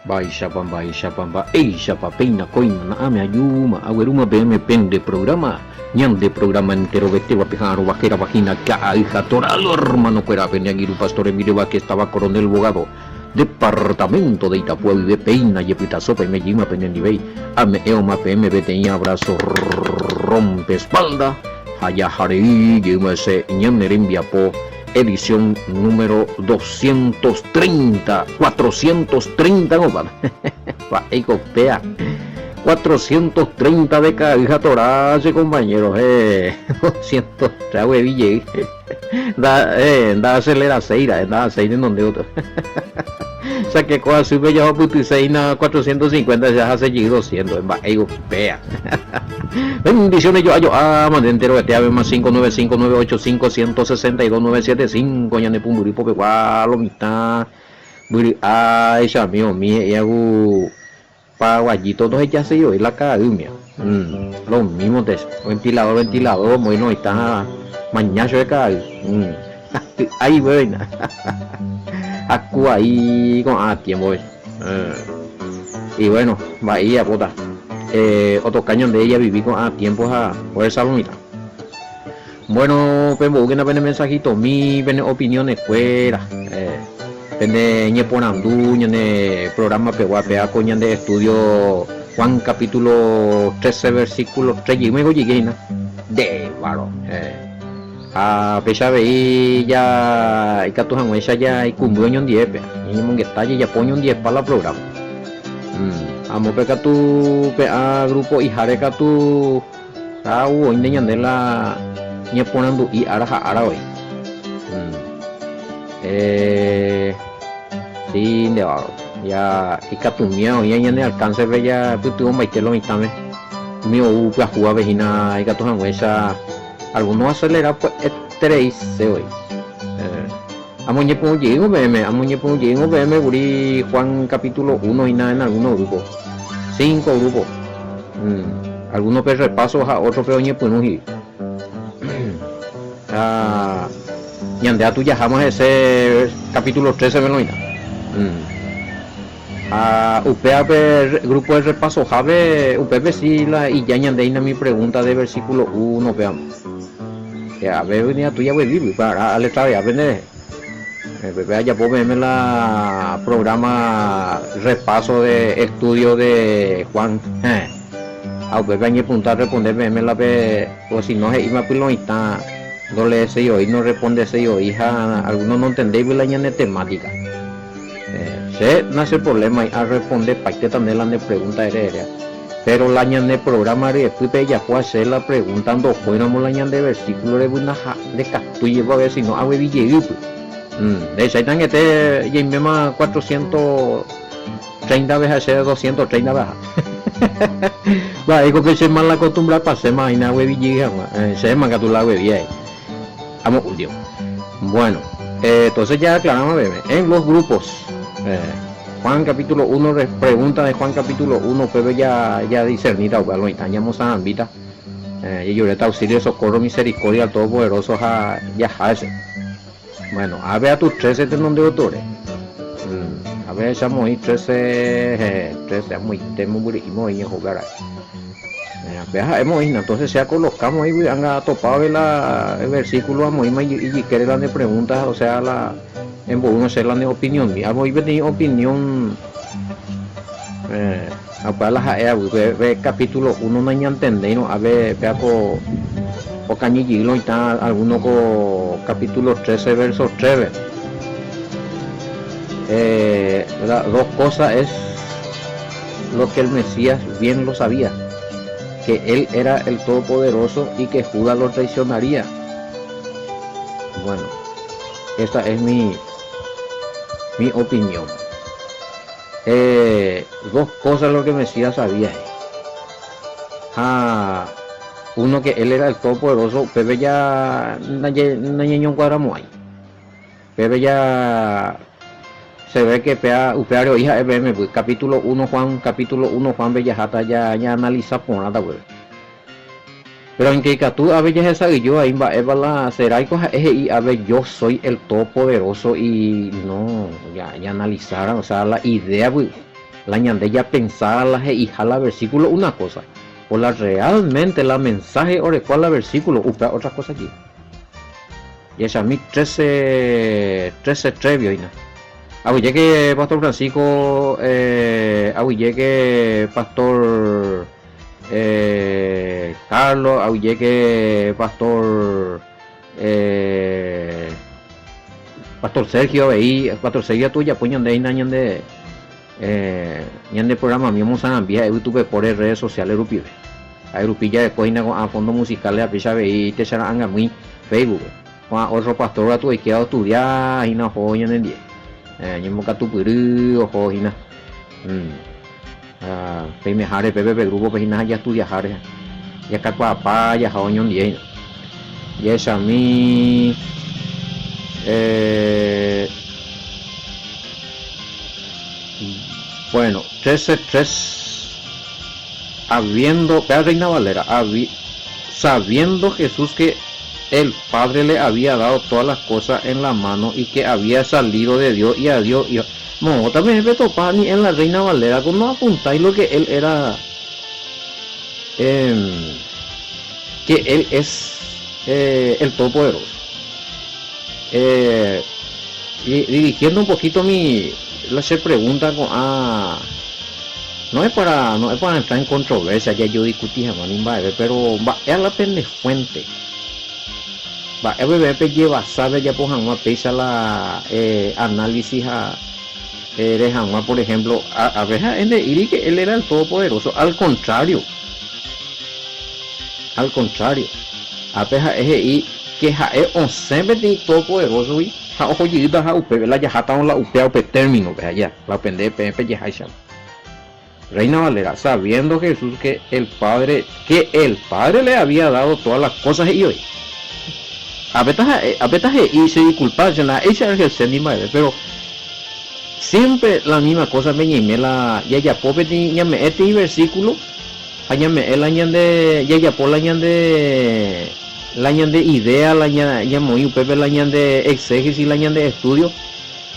Baisha pamba, eisha papeina koina na ame ayuma, aweruma BM pende programa, nyande programa entero vete wapijaro vaquera vagina ka hija toralor hermano cuera peniagiru pastor Emilio que estaba coronel bogado, departamento de Itapúa de peina y epita sopa y me yima penendibey, ame eoma PM tenía abrazo rompe espalda, haya jarei yuma se ñanerembia po. Edición número 230, 430 no va, copea, 430 de caja toraje compañeros, 200 trae bille, da acelera seira, da aceite en donde otro, o sea que cosa sube ya puto 450 ya hace 200, copea. Bendiciones yo aman entero que te ave más 59598516297 ñane pumburi pope gualo mitad buri ay chamio mi y hago pa guayito dos ya se yo y la academia lo mismo de ventilador muy no está mañana de cada ahí bueno acu ahí con tiempo y bueno bahía puta otro cañón de ella viví con tiempos a poder salonita. Bueno, pues busquen a ver mensajito, mi ven opiniones fuera. Pende ñeponandu ñane programa peguapea coñan de estudio Juan capítulo 13 versículo 3 y me llegué de varón. A pesar de ya y catujan esa ya y cumbuño en 10 y monguetalle ya poño en 10 para la programa. Amo peka tu PA grupo y jareka tu tahu ini nyandela nyeponandu i araha arawe sí de varo ya ikatumia ya nyane alcance ve ya putu maitelo mitame mio upia juga vejina ikatu hanwesa algunos acelera pues estrés hoy amo ñepon llego BM guri Juan capítulo 1 y nada en algunos grupos 5 grupos algunos pe repasos a otro pero ñeponuji ñandea tú ya jamás ese capítulo 13 veloina upea grupo de repaso jave upep si la y ya ñandeina mi pregunta de versículo 1 veamos a ver venía tú ya voy vivir para le trae a vender ya puedo verme la programa repaso de estudio de Juan a ver puntar responder verme la o si no es más pilonita no le ese yo y no responde ese yo hija algunos no entendéis la ñane temática se nace el problema y a responder parte también la de pregunta aérea pero la ñane programa de después ya fue hacer la preguntando fuéramos la ñane de versículo de una de castuye para ver si no hago billete de hecho están que ya misma 430 veces hacer 230 veces va digo que se mal acostumbra para hacer más y nada billete se manga tu la bebía amo último bueno entonces ya aclaramos bebé en los grupos Juan capítulo 1 pregunta de Juan capítulo 1 pero ya discernida o lo itañamos a ambita y lloreta auxilio socorro misericordia todopoderoso ya hace bueno a ver a tus 13 de donde autores a ver estamos ahí 13 muy temurimos y jugar hemos entonces ya colocamos ahí han topado el versículo a muy y quiere la de preguntas o sea la en uno ser la de opinión mi amo iba de opinión para la ve capítulo 1 no entendéis no a ver peaco o cañillilo y está alguno con capítulo 13 versos 3 dos cosas es lo que el Mesías bien lo sabía que él era el todopoderoso y que Judas lo traicionaría. Bueno, esta es mi opinión. Dos cosas lo que Mesías sabía. Uno que él era el todopoderoso, Pepe ya no cuadramos ahí. Pepe ya se ve que upeario hija EBM pues, capítulo 1 Juan Bellajata ya analiza por nada pues. Pero en que tú a ver ya esa y yo ahí va la será y cosa y a ver yo soy el todopoderoso y no ya analizaron o sea la idea pues la ñande ya pensaba la hija la versículo una cosa, o la realmente la mensaje o cual la versículo otra cosa aquí. Y es a mí 13 trevio y nada. Aunque llegue Pastor Francisco, aunque llegue Pastor Carlos, aunque llegue Pastor Sergio ahí, Pastor Sergio tuya pues ñande ñande programa mismo san vía YouTube por redes sociales rupibe. Hay rupilla después a fondo musicales a picha y te serán a muy Facebook. Otro pastor a tu que a estudiar y no joya en 10. Yo me tu puru o jojina. Me jare pepe grupo pejina ya estudia jare. Ya que papá ya joño en 10. Y es a mí bueno, 13:3 habiendo, vea Reina Valera, sabiendo Jesús que el Padre le había dado todas las cosas en la mano y que había salido de Dios y a Dios. No, también me topa ni en la Reina Valera, cuando apuntáis lo que él era, que él es el Todopoderoso. Dirigiendo un poquito la pregunta con no es para entrar en controversia, ya yo discutí pero va a la pendefuente. Va a beber lleva sabe ya pues una pesa la análisis de Hanma, por ejemplo, a ver en de Iri que él era el Todopoderoso, al contrario, a pesar es que es un siempre Todopoderoso y ojo llegita a UP la ya jata la UP término vea ya la pende PF ya Reina Valera, sabiendo Jesús que el Padre le había dado todas las cosas y hoy a veces y se disculpa ya ella es el sendima pero siempre la misma cosa me la ya pope ni me este versículo allá me el año de ya por la año de idea la año muy pepe la año de exégesis la año de estudio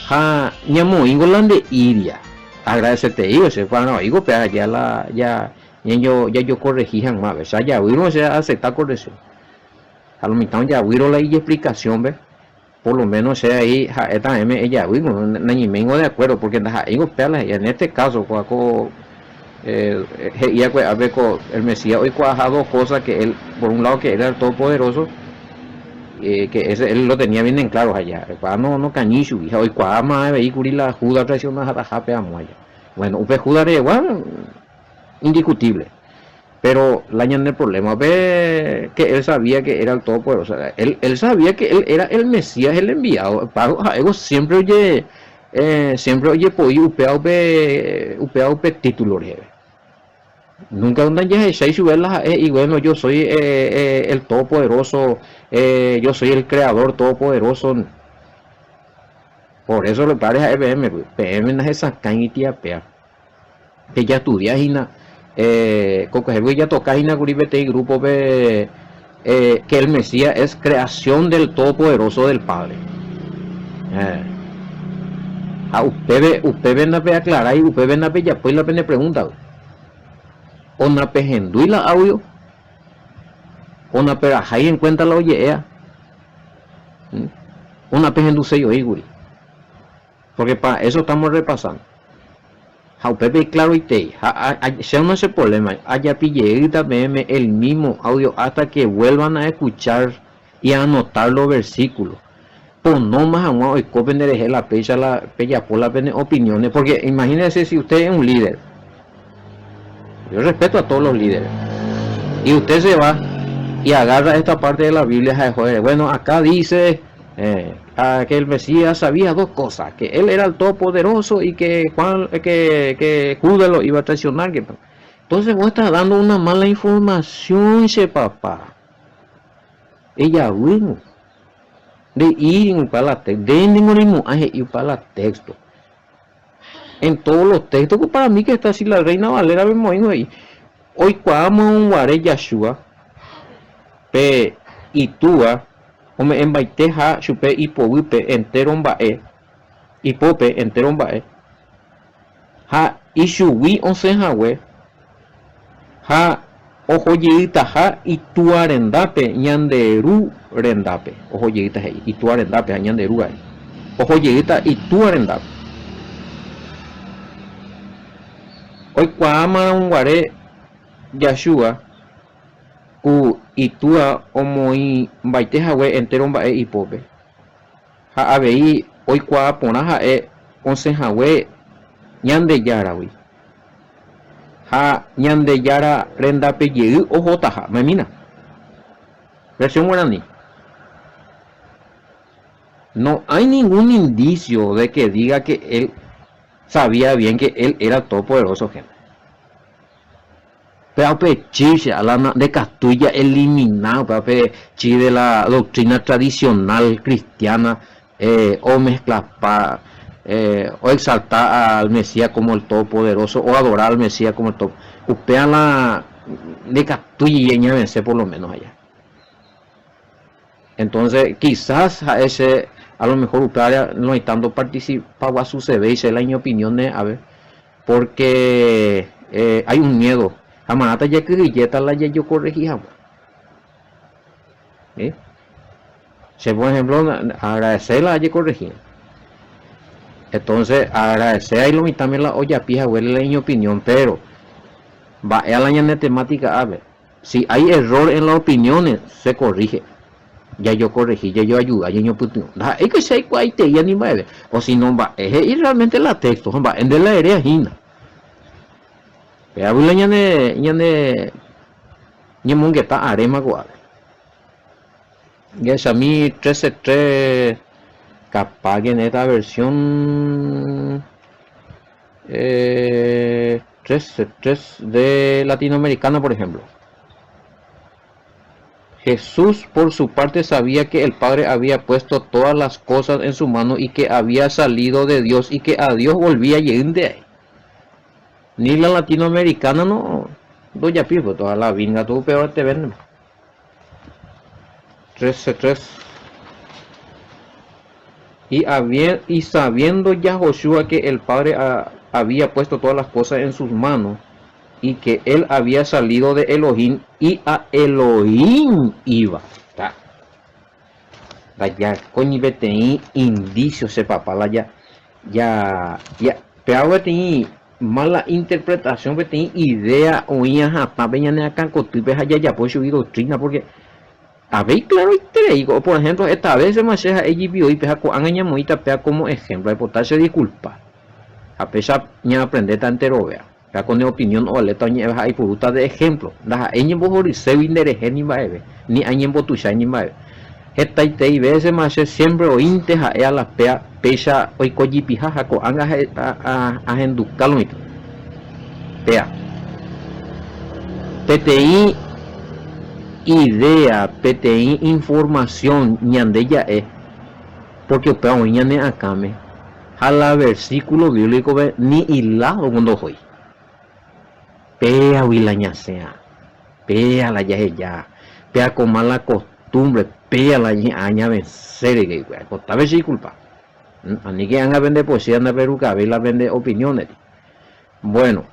ja ya muy de iria agradecerte digo se fue no digo pero ya yo corregí jamás o sea ya uno se acepta corrección a lo mitad ya huiro la explicación ve por lo menos sea ahí esta ella huiro ni vengo de acuerdo porque en este caso el Mesías hoy cuaja dos cosas que él por un lado que era el Todopoderoso que él lo tenía bien en claro allá no cañichu hija hoy cuaja más vehículo y la Judas traicionada a jape allá bueno un Judas era igual indiscutible pero la añade el problema ve que él sabía que era el Todopoderoso él sabía que él era el Mesías el enviado para algo siempre oye podía upear título nunca donde ya se y bueno yo soy el Todopoderoso yo soy el Creador Todopoderoso por eso le parece a PM no es esa cañita que ya estudia ya toca y grupo que el Mesías es creación del Todopoderoso del Padre. Usted ven a aclarar y usted ven a ya pues la pena pregunta. Ona pejendu y la audio. Ona pera ahí en cuenta la oye Ona pejendu se yo iguri. Porque para eso estamos repasando. Pepe claro y te sea no ese problema haya pille también el mismo audio hasta que vuelvan a escuchar y a anotar los versículos pues no más a hoy copen de la pella por la opiniones porque imagínense si usted es un líder yo respeto a todos los líderes y usted se va y agarra esta parte de la Biblia bueno acá dice que el Mesías sabía dos cosas, que él era el Todopoderoso y que Judas lo iba a traicionar. Entonces vos estás dando una mala información, papá. Ella bueno, de ir para la texto, de para la texto. En todos los textos, que para mí que está así la Reina Valera, vemos ahí. Hoy cuando un guare Yashua, y túa como en baiteja chupe y powipe entero bae y pope entero bae ha Ishugui onsehague ha ojoyeita ha ituarendape ñanderu rendape ojoyeita hei ituarendape ha ñanderu ai ojoyeita ituarendape oikuaama unguare yashua ku itua omoi mbaitehague entero mba'e ipópe ha avei oikuaa porã ha'e osẽhague ñandejáragui ha ñandejara rendape jey ohótaha mamina versión guaraní. No hay ningún indicio de que diga que él sabía bien que él era todopoderoso, gente. Pero chiche a la de Castulla eliminado, chi de la doctrina tradicional cristiana, o mezclar o exaltar al Mesías como el todopoderoso, o adorar al Mesías como el todo. Upean la de Castulla y vence por lo menos allá. Entonces, quizás a ese, a lo mejor usted no hay tanto participado a su CV y se la opinión de, a ver, porque hay un miedo. Amarata ya que grilleta la ya yo corregía. Si por ejemplo, agradecerla ya corregía. Entonces, agradecer ahí lo mismo también la olla pija, huele la opinión, pero va a la ñana temática, a ver, si hay error en las opiniones, se corrige. Ya yo corregí, ya yo ayuda, ya yo puto. Es que si hay cuaite ya ni va a ver. O si no va, es y realmente la texto, va, en de la área gina. Pero la ñane mongueta arema guade. Ya es a mí 13.3 capaz que en esta versión 13.3 de latinoamericana, por ejemplo. Jesús por su parte sabía que el Padre había puesto todas las cosas en su mano y que había salido de Dios y que a Dios volvía a llegar de ahí. Ni la latinoamericana no doy a pipo, toda la vinga, todo peor te venden. 13.3 y sabiendo ya Josué que el Padre había puesto todas las cosas en sus manos y que él había salido de Elohim y a Elohim iba. Ya coño betei indicio se papala ya pero betei mala interpretación betei idea oía hasta veñane acá cotipe ya pues subir doctrina porque habéis claro digo por ejemplo esta vez se me hace ella vio y peja con angaña moita pea como ejemplo de portarse disculpa a pesar de aprender tan entero vea ya con opinión o le toñe hay puruta de ejemplo la en bohori se vindere ni baebe ni en botucha ni baebe esta y veces más siempre o inteja a la pea pecha hoy coyipija con anga a enducalo pea PTI idea PTI información ñandella es porque pea ñane acame a la versículo bíblico ni hilado cuando hoy pea huilaña sea pea la ya pea con mala costumbre pea la aña vencer que esta vez sí culpa ni que van a vender poesía en la peruca ve la vende opiniones bueno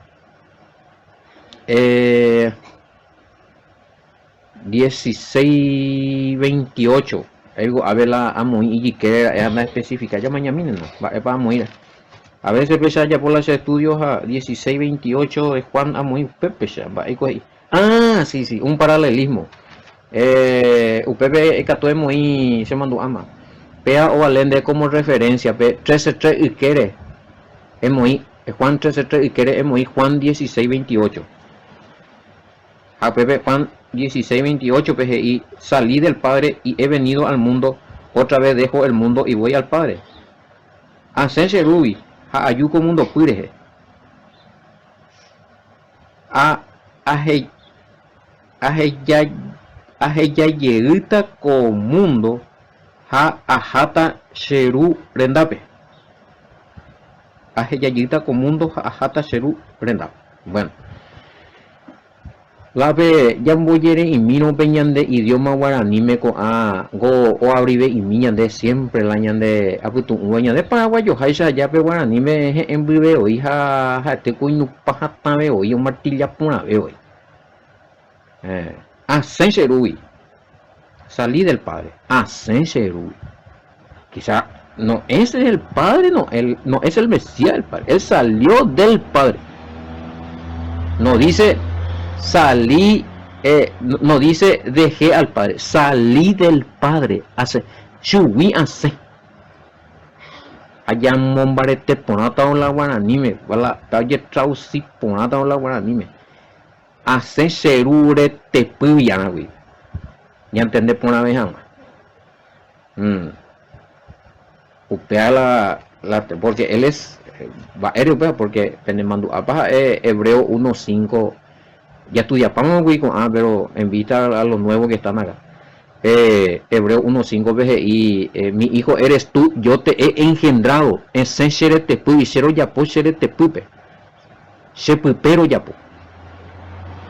16:28 algo a ver la amo y que anda específica ya mañana no va para morir. A veces pesa ya por los estudios a 16:28 de Juan Amoy Pepe va ahí. Ah, sí, un paralelismo. Upepe Ecatoe muy se mandó ama. Pea o alende como referencia, 13.3 y quiere. Es muy Juan 13.3 y quiere es muy Juan 16:28. A Pepe Juan 16:28 PGI salí del Padre y he venido al mundo, otra vez dejo el mundo y voy al Padre. Asense Rubi a ayuco mundo cuireje a ya lleguita con mundo a ajata sheru rendape a ya lleguita con mundo a ajata sheru rendape. Bueno la ve ya boyere y mino peñande idioma guaraní me co a go o abribe y miñande siempre la ñande aputu guañande paraguayo haisa ya pe guaraní me en vive hoy ha te cuino pajata ve hoy un martilla puna ve hoy Senserui salí del padre Senserui quizá no es el padre no él no es el Mesías del padre él salió del padre no dice salí, no dice dejé al padre, salí del padre, hace, subí hace. Allá mombarete ponata on la guananime, wala, talle trausi ponata on la guananime. Hace serure te puyana, güey. Ya entendé por una vez jamás. Upea porque él es, va europeo, porque Penemandu Apa Hebreo 1.5. Ya estudiamos pero en vista a los nuevos que están acá. Hebreo 1.5 BGI, mi hijo eres tú, yo te he engendrado. En Sensheret te pu, hicieron ya po, Sheret te pupe. Pero ya po.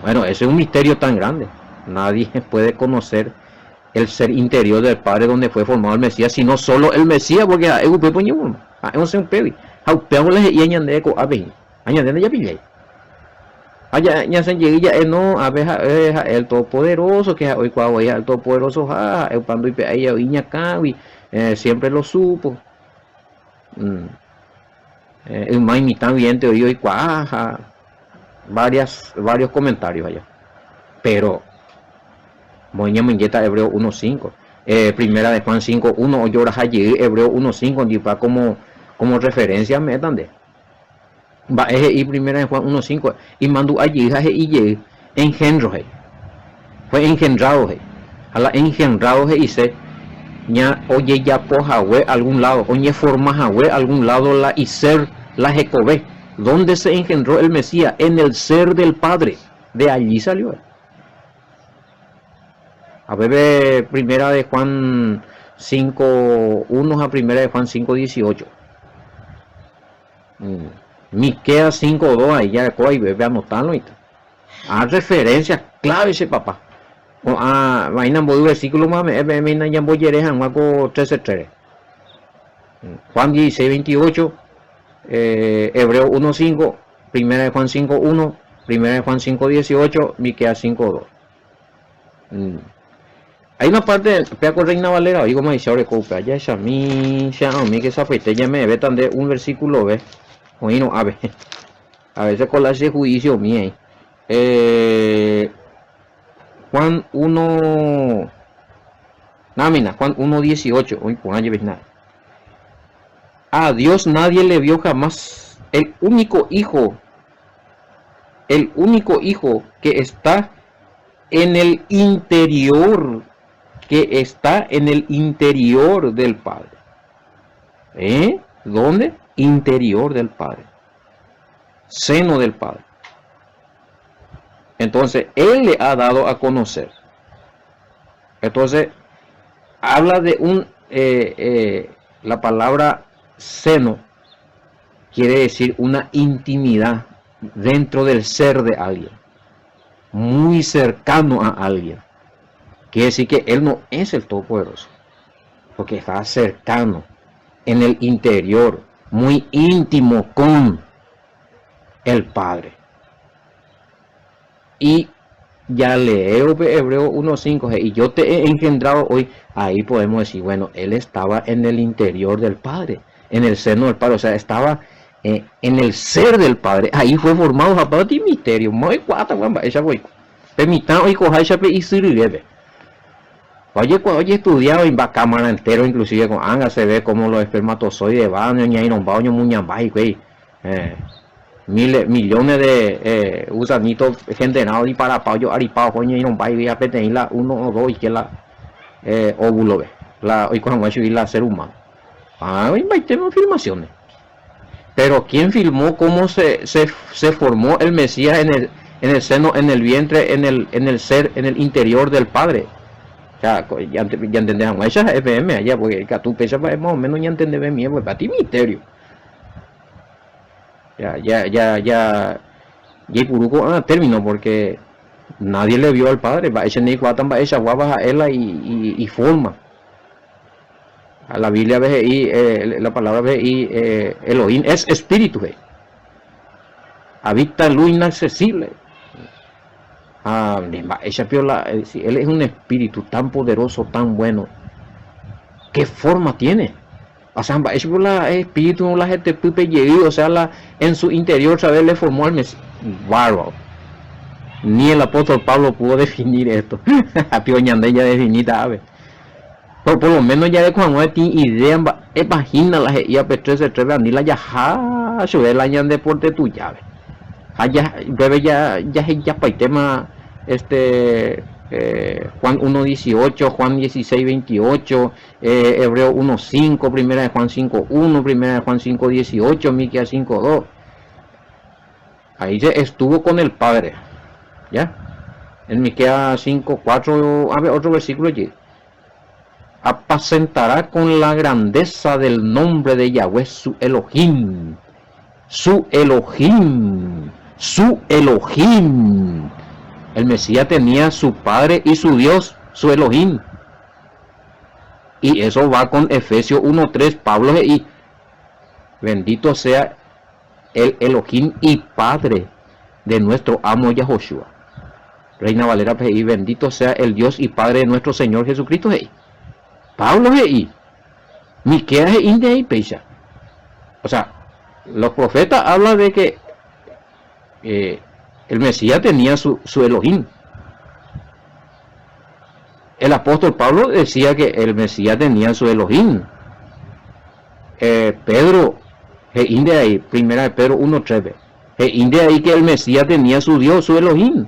Bueno, ese es un misterio tan grande. Nadie puede conocer el ser interior del Padre donde fue formado el Mesías, sino solo el Mesías, porque es un pepo ñuno. Es un pepi. Haupeámosle y añade con abe. Añade ya pillé. Allá ya se llega ya no a ver el todopoderoso que hoy cuando el todopoderoso el pando y ahí iña cabi siempre lo supo el mai mitad bien te hoy cuaja varios comentarios allá pero moña mengeta Hebreo 1.5 primera de Juan 5.1 o llora allí Hebreo 1.5 y va como referencia me dan va y primera de Juan 1.5 y mandó allí y engendro fue engendrado a la engendrado y se ya oye ya poja algún lado oye forma algún lado la y ser la Jecobé donde se engendró el Mesías en el ser del Padre de allí salió a ver primera de Juan 5.1 a primera de Juan 5.18 Miqueas 5.2 ahí ya y bebe anotarlo y a referencias clave ese papá vaina en versículo más me ya voy a dejar más con 13.3 Juan 16.28 Hebreo 1.5 primera de Juan 5.1 primera de Juan 5.18 Miqueas 5.2 hay una parte de con Reina Valera digo más sobre copa ya es a mí que esa fecha ya me ve tan de un versículo ve bueno, a veces con ese juicio mío. Juan 1. Námina, Juan 1.18. Hoy por año nada. A Dios nadie le vio jamás. El único hijo que está en el interior. Del Padre. ¿Dónde? Interior del Padre, seno del Padre. Entonces él le ha dado a conocer. Entonces habla de la palabra seno quiere decir una intimidad dentro del ser de alguien, muy cercano a alguien. Quiere decir que él no es el Todopoderoso, porque está cercano en el interior, muy íntimo con el Padre. Y ya leo Hebreo 1.5 y yo te he engendrado hoy. Ahí podemos decir, bueno, él estaba en el interior del Padre, en el seno del Padre, o sea, estaba en el ser del Padre. Ahí fue formado a partir del misterio. Muy cuatro, esa voy. Permitan hoy coger esa y sirve. Oye, estudiado en la cámara entero, inclusive con Anga se ve como los espermatozoides van, millones de gusanitos generados y para payo, aripao, coño, y no va a pedir la 1 o 2 y que la óvulo ve, hoy cuando va a subir la ser humano. Hoy tenemos filmaciones. Pero ¿quién filmó cómo se formó el Mesías en el seno, en el vientre, en el ser, en el interior del Padre? Ya entendemos, esa es FM allá, porque tú pesas más o menos ya entendemos bien, pues para ti misterio. Ya, y puruco término, porque Nadie le vio al Padre. Va ese ni cuatan va esa guava a él y forma. A la Biblia ve ahí, la palabra ve ahí, Elohim es espíritu. Habita luz inaccesible. Esa piola, si él es un espíritu tan poderoso, tan bueno, ¿qué forma tiene? O sea, esa piola es espíritu, la gente pipe o sea, en su interior, ¿sabes? Le formó al Mesías. Bárbaro. Ni el apóstol Pablo pudo definir esto. A Pioñande ya definida, a ver. Pero por lo menos ya de cuando tiene idea, imagina la ya P3 se atreve a ni la ya yo el año de deporte tu llave. Allá breve ya para el tema Juan 1:18, Juan 16:28, Hebreo 1:5, primera de Juan 5:1, primera de Juan 5:18, Miqueas 5:2. Ahí ya estuvo con el Padre. ¿Ya? En Miqueas 5:4, a ver otro versículo allí. Apacentará con la grandeza del nombre de Yahweh su Elohim. Su Elohim. Su Elohim. El Mesías tenía su Padre y su Dios, su Elohim. Y eso va con Efesios 1:3, Pablo y bendito sea el Elohim y Padre de nuestro amo Yahoshua. Reina Valera y bendito sea el Dios y Padre de nuestro Señor Jesucristo. Pablo Miqueas y Peisha. O sea, los profetas hablan de que el Mesías tenía su Elohim. El apóstol Pablo decía que el Mesías tenía su Elohim. Pedro, de ahí, primera de Pedro 1:3, de ahí que el Mesías tenía su Dios, su Elohim.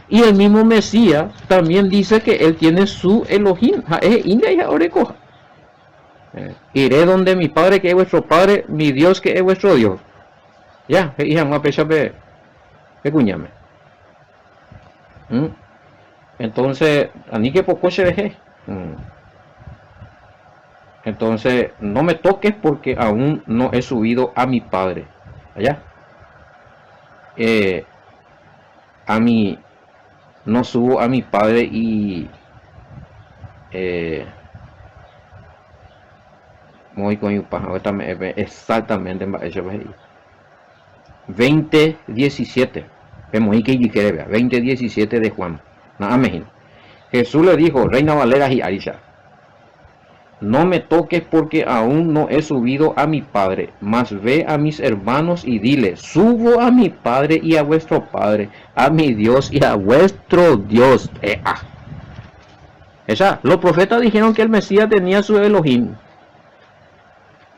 Y el mismo Mesías también dice que él tiene su Elohim. Iré donde mi Padre que es vuestro Padre, mi Dios que es vuestro Dios. Ya, cuñame. Entonces, a mí que poco se dejé. Entonces, no me toques porque aún no he subido a mi Padre. Allá. A mí no subo a mi Padre y muy con exactamente 20:17. 20:17 de Juan. Jesús le dijo, Reina Valera y Arisha, no me toques porque aún no he subido a mi Padre, mas ve a mis hermanos y dile, subo a mi Padre y a vuestro Padre, a mi Dios y a vuestro Dios. Los profetas dijeron que el Mesías tenía su Elohim.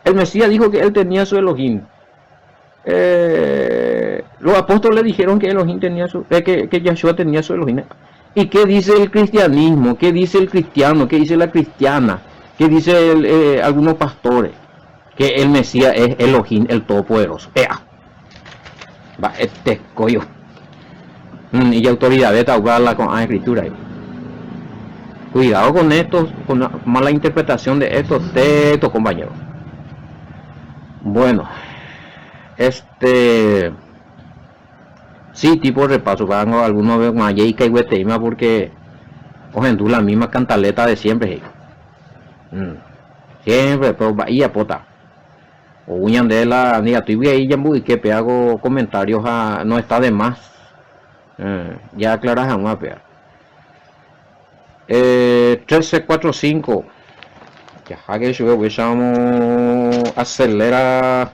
El Mesías dijo que él tenía su Elohim. Los apóstoles dijeron que Elohim tenía que Yahshua tenía su Elohim. ¿Y qué dice el cristianismo? ¿Qué dice el cristiano? ¿Qué dice la cristiana? ¿Qué dice algunos pastores? Que el Mesías es Elohim, el Todopoderoso. Va, coyo. Y la autoridad de hablarla con la escritura. Cuidado con esto, con la mala interpretación de estos textos, compañeros. Bueno, sí, tipo repaso, hago algunos veo con Ayeica y Hueteima porque cogen la misma cantaleta de siempre. Siempre, pero bahía pota. O uñan de la negativa y ya muy que hago comentarios no está de más. Ya aclaras a más pegar. 1345. Ya que yo vamos acelera.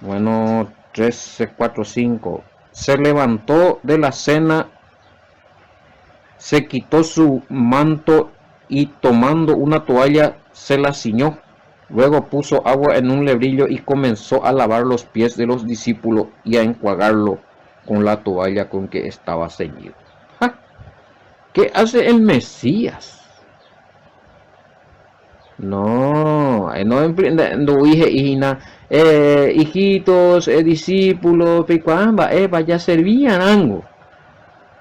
Bueno, 1345. Se levantó de la cena, se quitó su manto y tomando una toalla se la ciñó. Luego puso agua en un lebrillo y comenzó a lavar los pies de los discípulos y a enjuagarlo con la toalla con que estaba ceñido. ¿Qué hace el Mesías? No hijitos, discípulos, ya servían algo.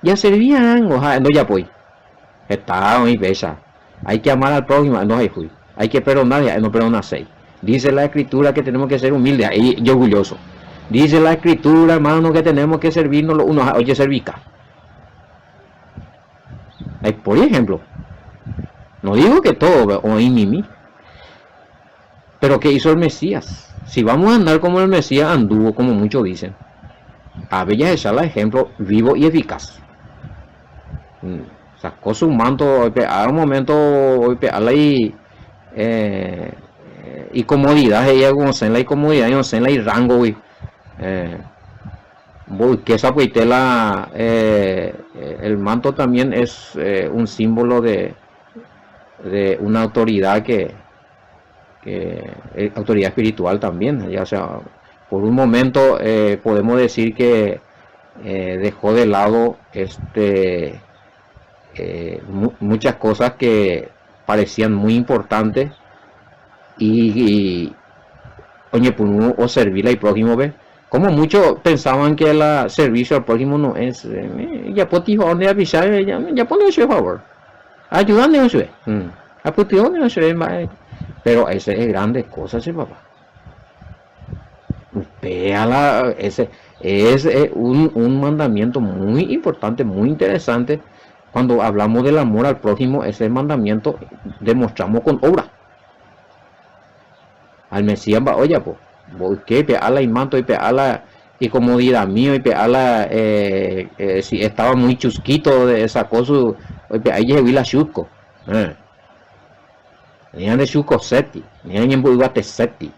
No ya pues. Está muy pesa. Hay que amar al prójimo, no hay fui. Hay que perdonar, no perdonar seis. Dice la escritura que tenemos que ser humildes, y orgulloso. Dice la escritura, hermano, que tenemos que servirnos los unos, oye, servica. Por ejemplo, no digo que todo, o mimi, pero ¿qué hizo el Mesías? Si vamos a andar como el Mesías anduvo, como muchos dicen, a Bella echar el ejemplo vivo y eficaz. Sacó su manto, a un momento, y comodidad, ella con la y comodidad, y con la y rango, que esa puitela, el manto también es un símbolo de una autoridad que autoridad espiritual también, ya sea, por un momento podemos decir que dejó de lado muchas cosas que parecían muy importantes y oye, pues uno o servirle al prójimo, ve, como muchos pensaban que el servicio al prójimo no es ya pues hijo donde avisar, ya pone eso por favor, ayúdame a eso, pero ese es grandes cosas, ¿sí, papá? Ese es un mandamiento muy importante, muy interesante. Cuando hablamos del amor al prójimo, ese mandamiento demostramos con obra. Al Mesías va, oye, pues, que peala y manto y peala y comodidad mío y peala, si estaba muy chusquito de esa cosa, ahí llevé la chusco. Ni de chusco seti, ni de ñembo iguate seti.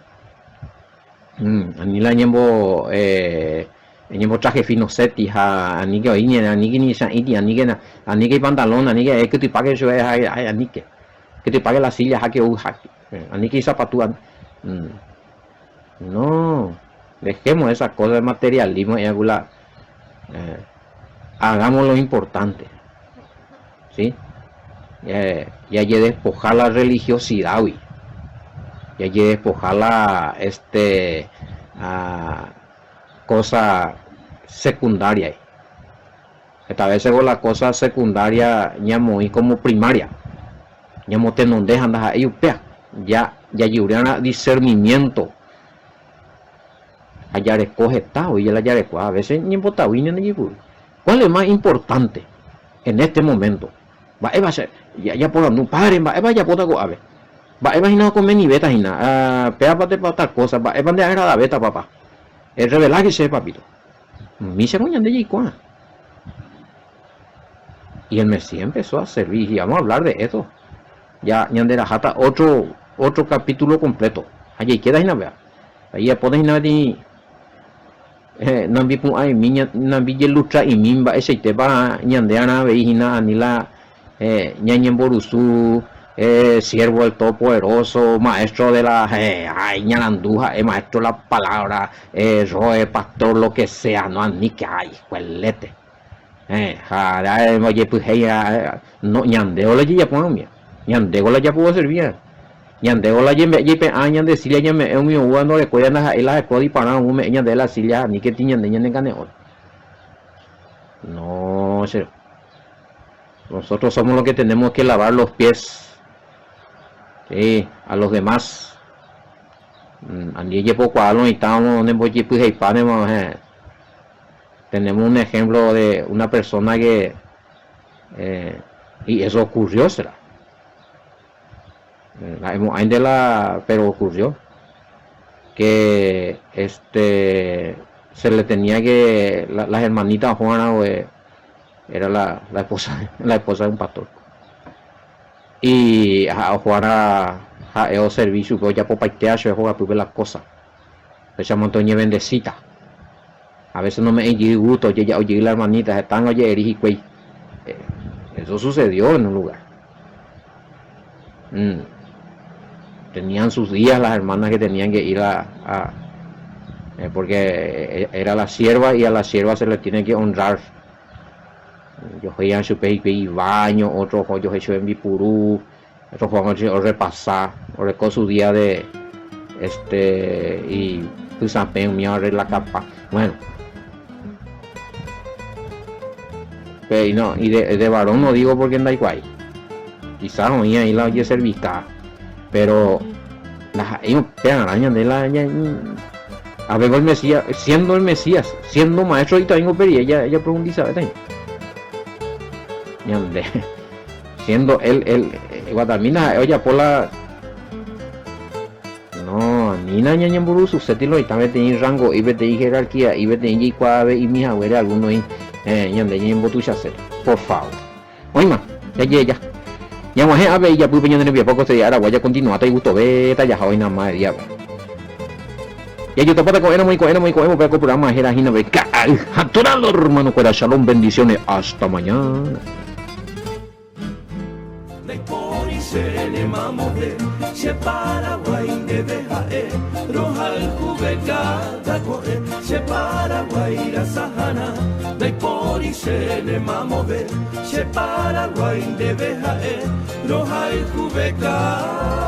Ni la ñembo traje fino seti, ni que oiñe, ni que ni san iti, ni que pantalón, ni que te pague eso, ni que te pague la silla, jaque o jaque, ni que zapatúa. No, dejemos esas cosas de materialismo y hagamos lo importante, ¿sí? Y hay que despojar la religiosidad, güey. Y hay que despojar la cosa secundaria. Esta vez con la cosa secundaria ñamo y como primaria. Ñamo te no dejan ahí ya llevarían discernimiento. Allá recoge estado y el allá recoge a veces ni importa ¿cuál es más importante en este momento? Va a ser ya por un padre va ya por algo a ver va imaginado con ni beta y nada pega para tal cosa va a de agrada beta papá es revelar que se papito mi se coñan de Yicua y el Mesías empezó a servir y vamos a hablar de esto ya ñandera jata otro capítulo completo allí queda y nada ahí ya podéis nada ni nambi pun ai minya nambi jelutra y mimba ese te va ñandeana veijina anila ñañen borusu siervo del todopoderoso maestro de la ñaranduja maestro de la palabra roe pastor lo que sea no ni que hay cuelete oye pues no ñandeo le ya pongo mía ñandeo la ya puedo servir ñandego la yepe añan de silla ya me mi no le cuidan las codi para un me de la silla ni que tiñan de ñan ganeo no sé nosotros somos los que tenemos que lavar los pies sí, a los demás andi yepo cualo y estamos en boye pues tenemos un ejemplo de una persona que y eso ocurrió será pero ocurrió que se le tenía que las hermanitas Juana era la esposa de un pastor y a Juana el servicio que ya popaitea se juega pues las cosas esa montaña bendecita a veces no me gusto oye la hermanita están oye y eso sucedió en un lugar tenían sus días las hermanas que tenían que ir porque era la sierva y a la sierva se le tiene que honrar yo veía en su y baño otros yo hecho en Bipurú otros juegos o repasar o recó su día de y pues apenas la capa bueno pero no y de varón no digo porque en Daikwai quizás oía ahí la oye cervical pero ellos pegan arañas de la a ver el Mesías siendo maestro y también opería ella pregunta ¿sabes? siendo él Guadalmina, oye, Pola, no, Nina Ñañamburu, su setilo y también tiene rango, y vete y jerarquía, y vete y cuave, y mi abuela, alguno y, ñande, ñembo tu chacer, por favor. Oima, ya. Ya vamos a ver, ya pude peñar en el poco se ahora voy a continuar, te gusto, vete, ya hoy nada más, ya. Ya yo te puedo coger, muy, pero programa, era Gina, ve, atoralo, hermano, fuera, shalom, bendiciones, hasta mañana. Sene mamode, se Paraguay debe hae, rohal kubekada koe, se Paraguay la sahana, dai pori sene mamode, se Paraguay debe hae, rohal kubekada.